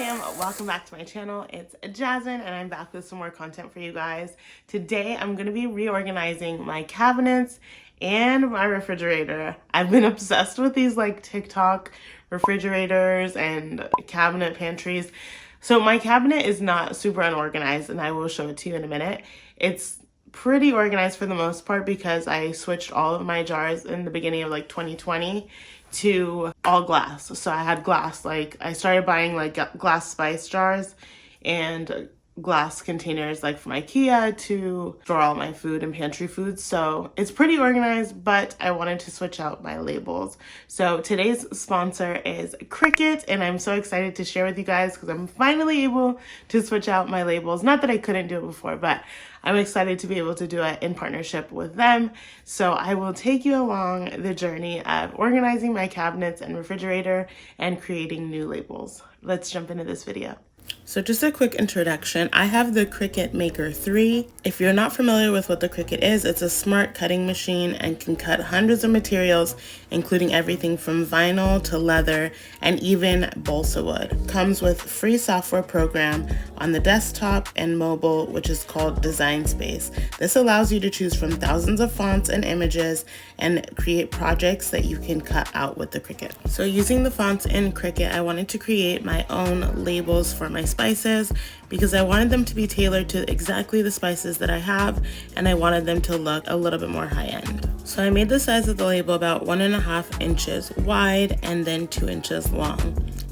fam, welcome back to my channel. It's Jasmine and I'm back with some more content for you guys. Today I'm going to be reorganizing my cabinets and my refrigerator. I've been obsessed with these like TikTok refrigerators and cabinet pantries. So my cabinet is not super unorganized and I will show it to you in a minute. It's pretty organized for the most part because I switched all of my jars in the beginning of like 2020 to all glass. So I had glass, like I started buying like glass spice jars and glass containers like from IKEA to store all my food and pantry foods. So it's pretty organized, but I wanted to switch out my labels. So today's sponsor is Cricut, and I'm so excited to share with you guys because I'm finally able to switch out my labels. Not that I couldn't do it before, but I'm excited to be able to do it in partnership with them. So I will take you along the journey of organizing my cabinets and refrigerator and creating new labels. Let's jump into this video. So just a quick introduction. I have the Cricut Maker 3. If you're not familiar with what the Cricut is, it's a smart cutting machine and can cut hundreds of materials, including everything from vinyl to leather and even balsa wood. Comes with free software program on the desktop and mobile, which is called Design Space. This allows you to choose from thousands of fonts and images and create projects that you can cut out with the Cricut. So using the fonts in Cricut, I wanted to create my own labels for my spices because I wanted them to be tailored to exactly the spices that I have, and I wanted them to look a little bit more high-end. So I made the size of the label about 1.5 inches wide and then 2 inches long.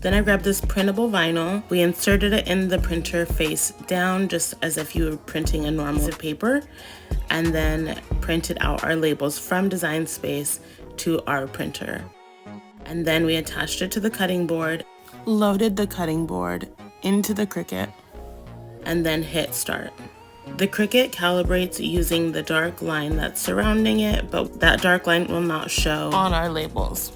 Then I grabbed this printable vinyl. We inserted it in the printer face down, just as if you were printing a normal piece of paper, and then printed out our labels from Design Space to our printer. And then we attached it to the cutting board, loaded the cutting board into the Cricut, and then hit start. The Cricut calibrates using the dark line that's surrounding it, but that dark line will not show on our labels.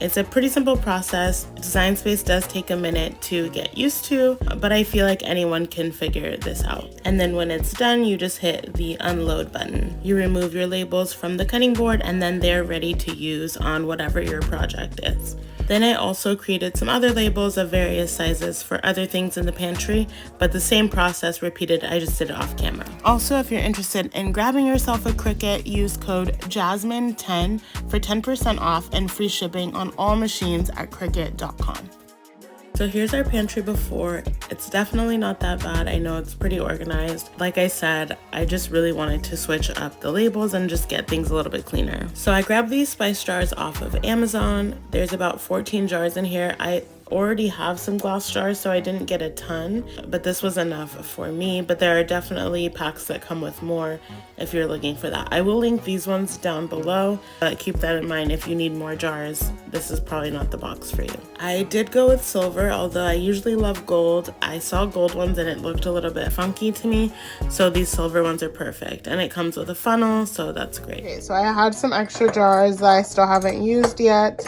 It's a pretty simple process. Design Space does take a minute to get used to, but I feel like anyone can figure this out. And then when it's done, you just hit the unload button. You remove your labels from the cutting board and then they're ready to use on whatever your project is. Then I also created some other labels of various sizes for other things in the pantry, but the same process repeated, I just did it off camera. Also, if you're interested in grabbing yourself a Cricut, use code Jasmine10 for 10% off and free shipping on all machines at Cricut.com. So here's our pantry before. It's definitely not that bad. I know it's pretty organized. Like I said, I just really wanted to switch up the labels and just get things a little bit cleaner. So I grabbed these spice jars off of Amazon. There's about 14 jars in here. I already have some glass jars, so I didn't get a ton, but this was enough for me. But there are definitely packs that come with more if you're looking for that. I will link these ones down below, but keep that in mind if you need more jars. This is probably not the box for you. I did go with silver, although I usually love gold. I saw gold ones and it looked a little bit funky to me, so these silver ones are perfect. And it comes with a funnel, so that's great. Okay, so I had some extra jars that I still haven't used yet,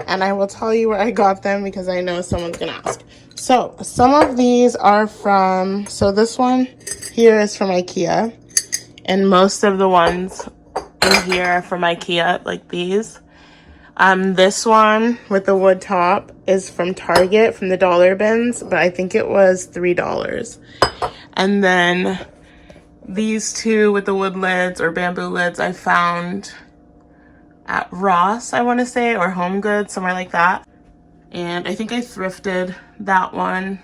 and I will tell you where I got them because I know someone's gonna ask. So some of these are from, so this one here is from IKEA, and most of the ones in here are from IKEA, like these. This one with the wood top is from Target, from the dollar bins, but I think it was $3. And then these two with the wood lids or bamboo lids I found at Ross, I want to say, or Home Goods, somewhere like that. And I think I thrifted that one.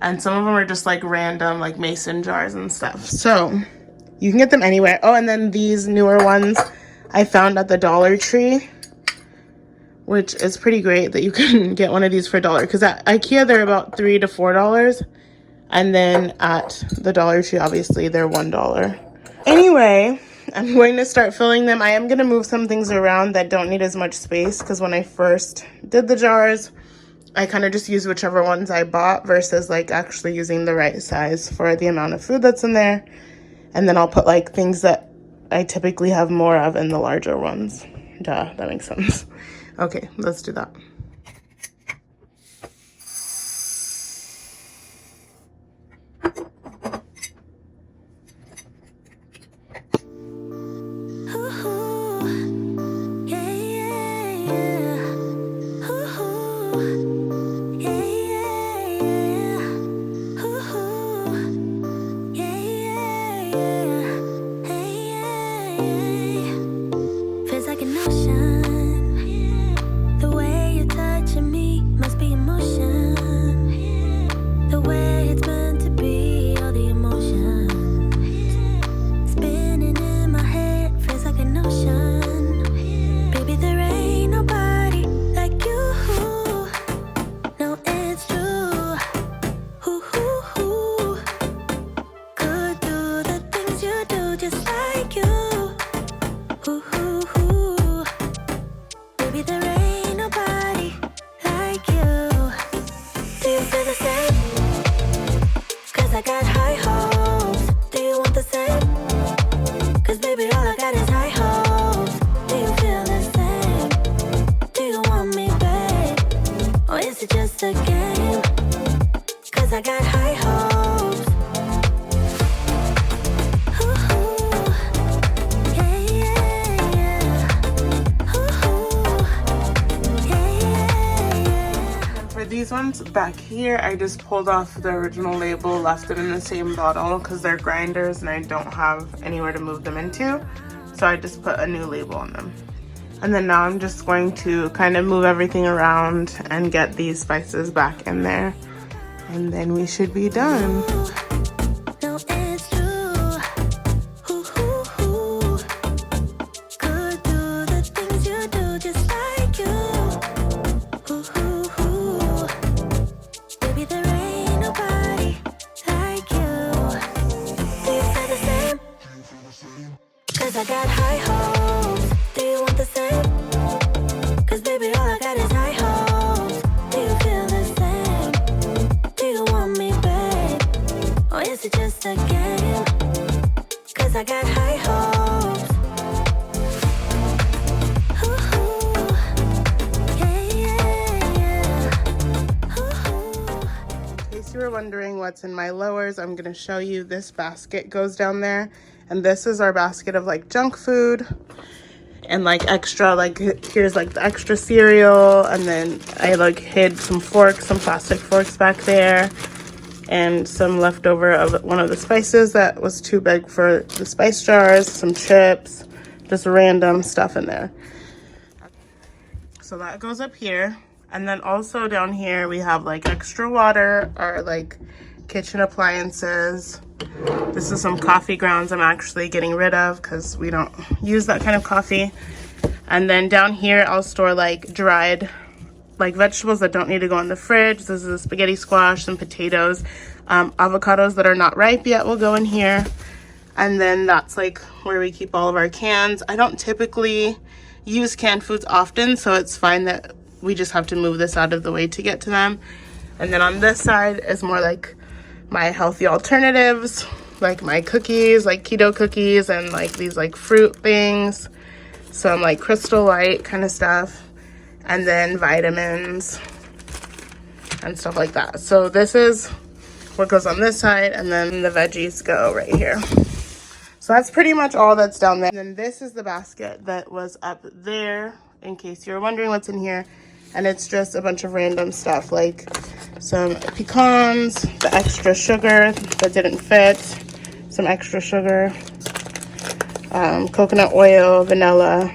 And some of them are just like random, like mason jars and stuff. So you can get them anywhere. Oh, and then these newer ones I found at the Dollar Tree, which is pretty great that you can get one of these for $1. Because at IKEA, they're about $3 to $4. And then at the Dollar Tree, obviously, they're $1. Anyway, I'm going to start filling them. I am going to move some things around that don't need as much space because when I first did the jars, I kind of just used whichever ones I bought versus like actually using the right size for the amount of food that's in there. And then I'll put like things that I typically have more of in the larger ones. Duh, that makes sense. Okay, let's do that. is it just a game? 'Cause I got high hopes. Ooh, yeah, yeah, yeah. Ooh, yeah, yeah, yeah. For these ones back here, I just pulled off the original label, left it in the same bottle because they're grinders and I don't have anywhere to move them into. So I just put a new label on them. And then now I'm just going to kind of move everything around and get these spices back in there. And then we should be done. No, it's true. Ooh, ooh, ooh. Could do the things you do just like you. Ooh, ooh, ooh. Baby, there ain't nobody like you. Do you feel the same? 'Cause I got high hopes. Do you want the same? 'Cause baby, all I got is high hopes. Do you feel the same? Do you want me, babe? Or is it just a game? 'Cause I got high hopes. Ooh, yeah, yeah, yeah. Ooh. In case you were wondering what's in my lowers, I'm gonna show you. This basket goes down there. And this is our basket of like junk food. And like extra, like here's like the extra cereal, and then I like hid some forks, some plastic forks back there, and some leftover of one of the spices that was too big for the spice jars, some chips, just random stuff in there. So that goes up here, and then also down here we have like extra water, or like kitchen appliances. This is some coffee grounds I'm actually getting rid of because we don't use that kind of coffee. And then down here I'll store like dried like vegetables that don't need to go in the fridge. This is a spaghetti squash, some potatoes, avocados that are not ripe yet will go in here. And then that's like where we keep all of our cans. I don't typically use canned foods often, so it's fine that we just have to move this out of the way to get to them. And then on this side is more like my healthy alternatives, like my cookies, like keto cookies, and like these like fruit things, some like Crystal Light kind of stuff, and then vitamins and stuff like that. So this is what goes on this side, and then the veggies go right here. So that's pretty much all that's down there. And then this is the basket that was up there, in case you're wondering what's in here. And it's just a bunch of random stuff, like some pecans, the extra sugar that didn't fit, some extra sugar, coconut oil, vanilla,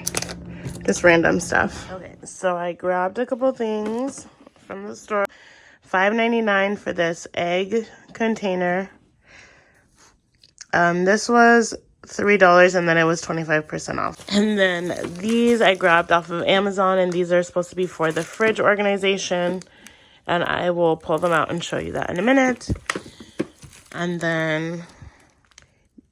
just random stuff. Okay, so I grabbed a couple things from the store. $5.99 for this egg container. This was $3, and then it was 25% off. And then these I grabbed off of Amazon, and these are supposed to be for the fridge organization, and I will pull them out and show you that in a minute. And then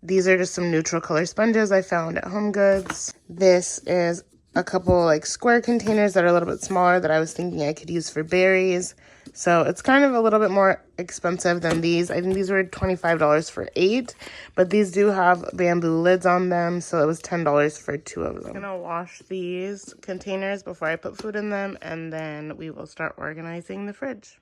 these are just some neutral color sponges I found at Home Goods. This is a couple like square containers that are a little bit smaller that I was thinking I could use for berries. So it's kind of a little bit more expensive than these. I think these were $25 for 8, but these do have bamboo lids on them, so it was $10 for 2 of them. I'm gonna wash these containers before I put food in them, and then we will start organizing the fridge.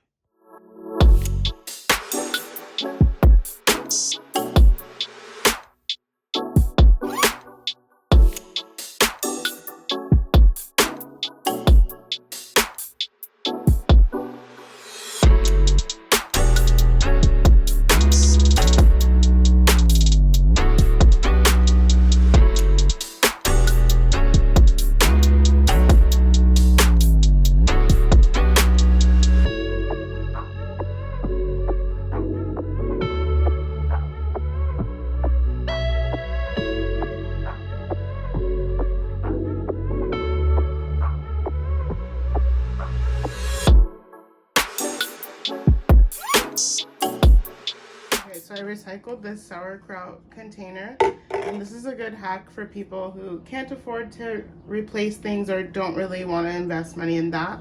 So I recycled this sauerkraut container, and this is a good hack for people who can't afford to replace things or don't really want to invest money in that.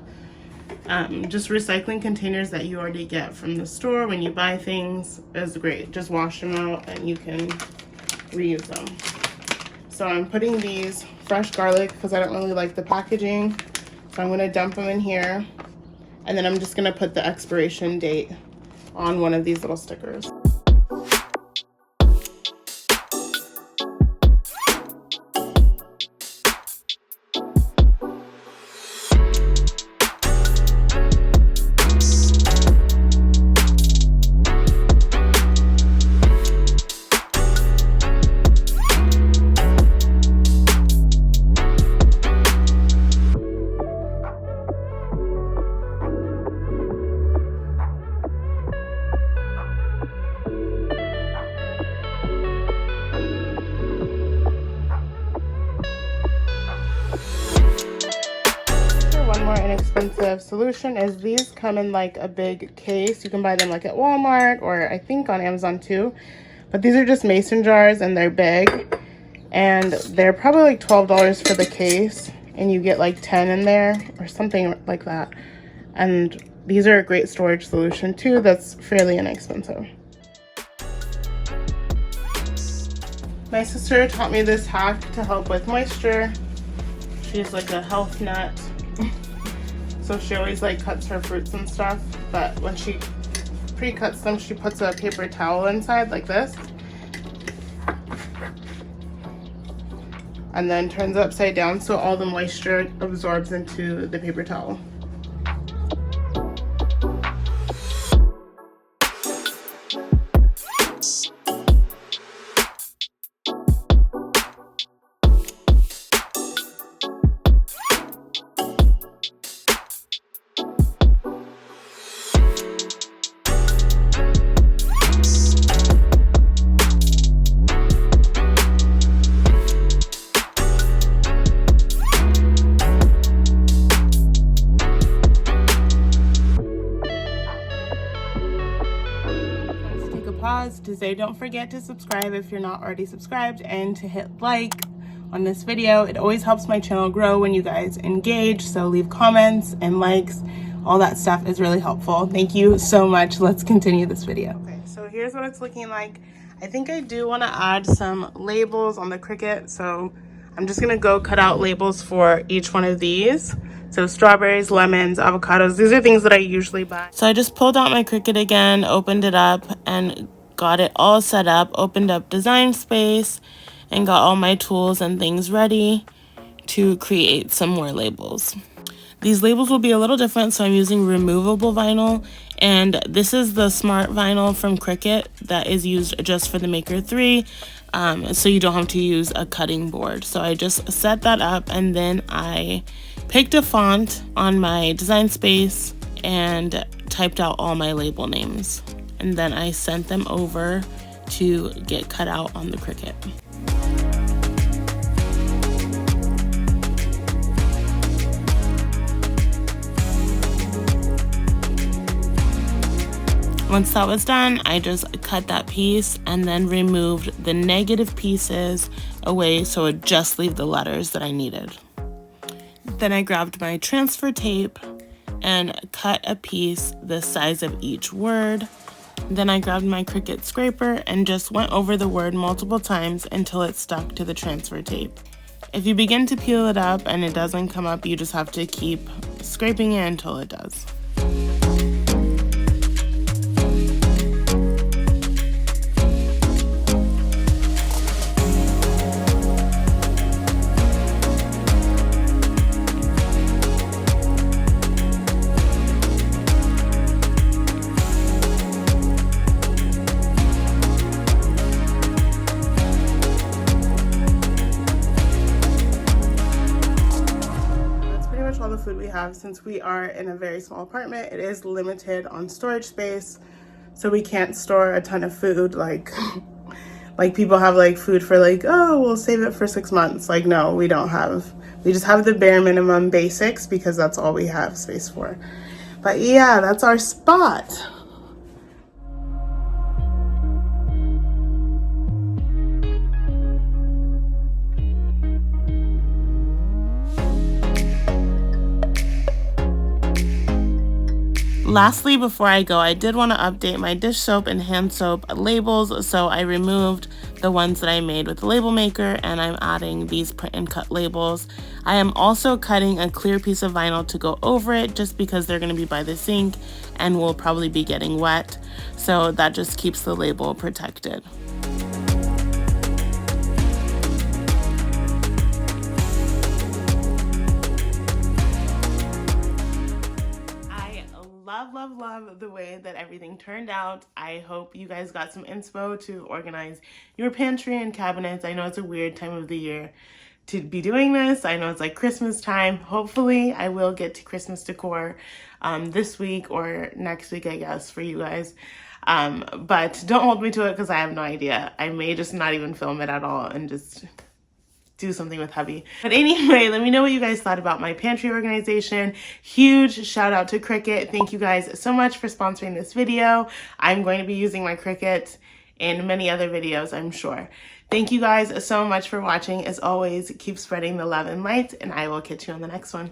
Just recycling containers that you already get from the store when you buy things is great. Just wash them out and you can reuse them. So I'm putting these fresh garlic because I don't really like the packaging. So I'm going to dump them in here. And then I'm just gonna put the expiration date on one of these little stickers. One more inexpensive solution is these come in like a big case. You can buy them like at Walmart or I think on Amazon too. But these are just mason jars and they're big. And they're probably like $12 for the case. And you get like 10 in there or something like that. And these are a great storage solution too that's fairly inexpensive. My sister taught me this hack to help with moisture. She's like a health nut. So she always like cuts her fruits and stuff, but when she pre-cuts them, she puts a paper towel inside like this and then turns it upside down so all the moisture absorbs into the paper towel. Pause to say don't forget to subscribe if you're not already subscribed and to hit like on this video. It always helps my channel grow when you guys engage, so leave comments and likes. All that stuff is really helpful. Thank you so much. Let's continue this video. Okay, so here's what it's looking like. I think I do want to add some labels on the Cricut, so I'm just gonna go cut out labels for each one of these. So strawberries, lemons, avocados, these are things that I usually buy. So I just pulled out my Cricut again, opened it up, and got it all set up, opened up Design Space, and got all my tools and things ready to create some more labels. These labels will be a little different, so I'm using removable vinyl, and this is the smart vinyl from Cricut that is used just for the Maker 3, so you don't have to use a cutting board. So I just set that up, and then I picked a font on my Design Space and typed out all my label names, and then I sent them over to get cut out on the Cricut. Once that was done, I just cut that piece and then removed the negative pieces away so it would just leave the letters that I needed. Then I grabbed my transfer tape and cut a piece the size of each word. Then I grabbed my Cricut scraper and just went over the word multiple times until it stuck to the transfer tape. If you begin to peel it up and it doesn't come up, you just have to keep scraping it until it does. All the food we have. Since we are in a very small apartment, it is limited on storage space, so we can't store a ton of food like people have like food for like, oh, we'll save it for 6 months. Like, no, we don't have. We just have the bare minimum basics because that's all we have space for. But yeah, that's our spot. Lastly, before I go, I did want to update my dish soap and hand soap labels, so I removed the ones that I made with the label maker, and I'm adding these print and cut labels. I am also cutting a clear piece of vinyl to go over it just because they're going to be by the sink and will probably be getting wet. So that just keeps the label protected. Love the way that everything turned out. I hope you guys got some inspo to organize your pantry and cabinets. I know it's a weird time of the year to be doing this. I know it's like Christmas time. Hopefully I will get to Christmas decor this week or next week, I guess, for you guys. But don't hold me to it because I have no idea. I may just not even film it at all and just do something with hubby. But anyway, let me know what you guys thought about my pantry organization. Huge shout out to Cricut. Thank you guys so much for sponsoring this video. I'm going to be using my Cricut in many other videos, I'm sure. Thank you guys so much for watching. As always, keep spreading the love and light, and I will catch you on the next one.